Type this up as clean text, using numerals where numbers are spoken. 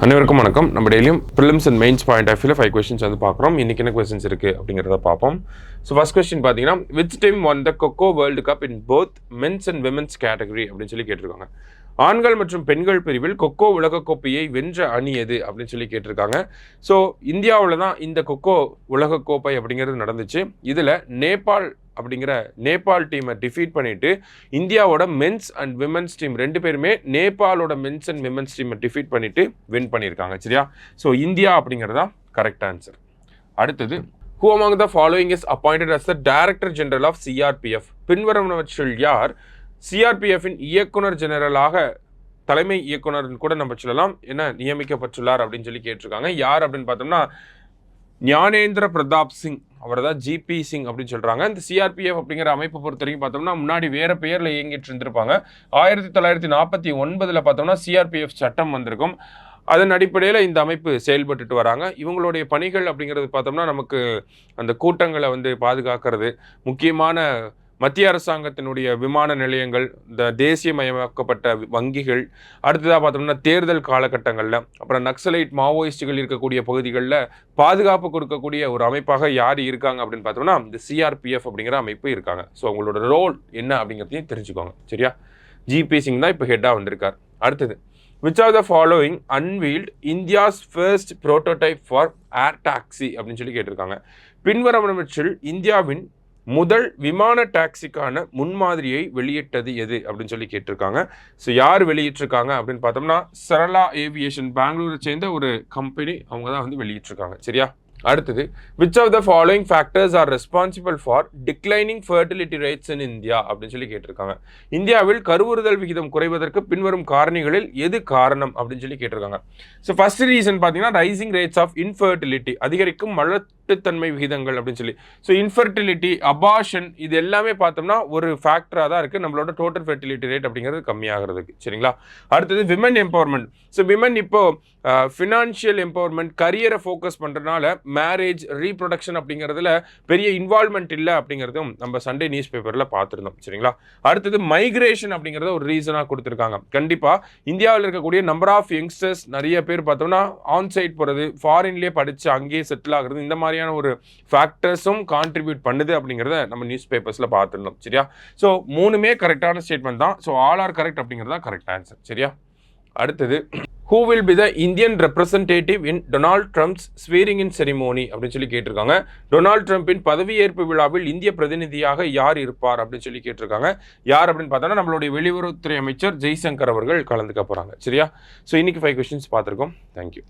அனைவருக்கும் வணக்கம். நம்ம டெய்லியும் prelims and mains point of வியூல 5 கொஸ்டின்ஸ் வந்து பார்க்குறோம். இன்னைக்கு என்ன கொஸ்டின்ஸ் இருக்குது அப்படிங்கிறத பார்ப்போம். ஸோ ஃபர்ஸ்ட் கொஸ்டின் பார்த்தீங்கன்னா, which team won the kho kho world cup in both men's and women's category அப்படின்னு சொல்லி கேட்டிருக்காங்க. ஆண்கள் மற்றும் பெண்கள் பிரிவில் கொக்கோ உலகக்கோப்பையை வென்ற அணி எது அப்படின்னு சொல்லி கேட்டிருக்காங்க. ஸோ இந்தியாவில் தான் இந்த கொக்கோ உலகக்கோப்பை அப்படிங்கிறது நடந்துச்சு. இதில் நேபாள் டீமை டிஃபீட் பண்ணிட்டு இந்தியாவோட மென்ஸ் அண்ட் விமென்ஸ் டீம் ரெண்டு பேருமே நேபாளோட மென்ஸ் அண்ட் விமென்ஸ் டீமை டிஃபீட் பண்ணிட்டு வின் பண்ணியிருக்காங்க. சரியா? ஸோ இந்தியா அப்படிங்கிறதா கரெக்ட் ஆன்சர். அடுத்தது, who among the following is appointed as the Director General of CRPF? பின்வருவனவற்றில் யார் சிஆர்பிஎஃபின் இயக்குனர் ஜெனரலாக தலைமை இயக்குனர் கூட நம்ம சொல்லலாம் என்ன நியமிக்கப்பட்டுள்ளார் அப்படின்னு சொல்லி கேட்டிருக்காங்க. யார் அப்படின்னு பார்த்தோம்னா ஞானேந்திர பிரதாப் சிங், அவர் தான் ஜிபி சிங் அப்படின்னு சொல்கிறாங்க. இந்த சிஆர்பிஎஃப் அப்படிங்கிற அமைப்பை பொறுத்த வரைக்கும் பார்த்தோம்னா முன்னாடி வேறு பெயரில் இயங்கிட்டு இருந்திருப்பாங்க. 1949 பார்த்தோம்னா சிஆர்பிஎஃப் சட்டம் வந்திருக்கும். அதன் அடிப்படையில் இந்த அமைப்பு செயல்பட்டுட்டு வராங்க. இவங்களுடைய பணிகள் அப்படிங்கிறது பார்த்தோம்னா நமக்கு அந்த கூட்டங்களை வந்து பாதுகாக்கிறது, முக்கியமான மத்திய அரசாங்கத்தினுடைய விமான நிலையங்கள், இந்த தேசியமயமாக்கப்பட்ட வங்கிகள், அடுத்ததாக பார்த்தோம்னா தேர்தல் காலகட்டங்களில், அப்புறம் நக்சலைட் மாவோயிஸ்டுகள் இருக்கக்கூடிய பகுதிகளில் பாதுகாப்பு கொடுக்கக்கூடிய ஒரு அமைப்பாக யார் இருக்காங்க அப்படின்னு பார்த்தோம்னா இந்த சிஆர்பிஎஃப் அப்படிங்கிற அமைப்பு இருக்காங்க. ஸோ அவங்களோட ரோல் என்ன அப்படிங்கிறதையும் தெரிஞ்சுக்கோங்க. சரியா? ஜிபி சிங் தான் இப்போ ஹெட்டாக வந்திருக்கார். அடுத்தது, which of the following unveiled India's first prototype for air taxi அப்படின்னு சொல்லி கேட்டிருக்காங்க. பின்வருவனவற்றில் இந்தியாவின் முதல் விமான டாக்ஸிக்கான முன்மாதிரியை வெளியிட்டது எது அப்படின்னு சொல்லி கேட்டிருக்காங்க. ஸோ யார் வெளியிட்டிருக்காங்க அப்படின்னு பார்த்தோம்னா சரளா ஏவியேஷன், பெங்களூரை சேர்ந்த ஒரு கம்பெனி, அவங்க தான் வந்து வெளியிட்டிருக்காங்க. சரியா? அடுத்தது, which of the following factors are responsible for declining fertility rates in India அப்படின்னு சொல்லி கேட்டிருக்காங்க. இந்தியாவில் கருவுறுதல் விகிதம் குறைவதற்கு பின்வரும் காரணிகளில் எது காரணம் அப்படின்னு சொல்லி கேட்டிருக்காங்க. ஸோ ஃபர்ஸ்ட் ரீசன் பார்த்தீங்கன்னா ரைசிங் ரேட்ஸ் ஆஃப் இன்ஃபர்டிலிட்டி, அதிகரிக்கும் மலட்டுத்தன்மை விகிதங்கள் அப்படின்னு சொல்லி. ஸோ இன்ஃபர்டிலிட்டி, அபார்ஷன், இது எல்லாமே பார்த்தோம்னா ஒரு ஃபேக்டராக தான் இருக்குது நம்மளோட டோட்டல் ஃபெர்டிலிட்டி ரேட் அப்படிங்கிறது கம்மியாகிறதுக்கு. சரிங்களா? அடுத்தது விமன் எம்பவர்மெண்ட். ஸோ விமன் இப்போ ஃபினான்ஷியல் எம்பவர்மெண்ட், கரியரை ஃபோக்கஸ் பண்ணுறதுனால மேரேஜ், ரீப்ரொடக்ஷன் அப்படிங்கிறதுல பெரிய இன்வால்மெண்ட் இல்லை அப்படிங்கிறதும் நம்ம சண்டே நியூஸ் பேப்பரில் பார்த்துருந்தோம். சரிங்களா? அடுத்தது மைக்ரேஷன் அப்படிங்கிறத ஒரு ரீசனாக கொடுத்துருக்காங்க. கண்டிப்பாக இந்தியாவில் இருக்கக்கூடிய நம்பர் ஆஃப் யங்ஸ்டர்ஸ் நிறைய பேர் பார்த்தோம்னா ஆன்சைட் போகிறது, ஃபாரின்லேயே படித்து அங்கேயே செட்டில் ஆகுறது, இந்த மாதிரியான ஒரு ஃபேக்டர்ஸும் கான்ட்ரிபியூட் பண்ணுது அப்படிங்கிறத நம்ம நியூஸ் பேப்பர்ஸில் பார்த்துருந்தோம். சரியா? ஸோ மூணுமே கரெக்டான ஸ்டேட்மெண்ட் தான். ஸோ ஆல் ஆர் கரெக்ட் அப்படிங்கிறது தான் கரெக்ட் ஆன்சர். சரியா? அடுத்தது, who will be the Indian representative in Donald Trump's swearing-in ceremony அப்படின்னு சொல்லி கேட்டிருக்காங்க. டொனால்ட் ட்ரம்பின் பதவியேற்பு விழாவில் இந்திய பிரதிநிதியாக யார் இருப்பார் அப்படின்னு சொல்லி கேட்டிருக்காங்க. யார் அப்படின்னு பார்த்தோன்னா நம்மளுடைய வெளியுறவுத்துறை அமைச்சர் ஜெய்சங்கர் அவர்கள் கலந்துக்க போகிறாங்க. சரியா? ஸோ இன்னைக்கு 5 கொஸ்டின்ஸ் பார்த்துருக்கோம். தேங்க்யூ.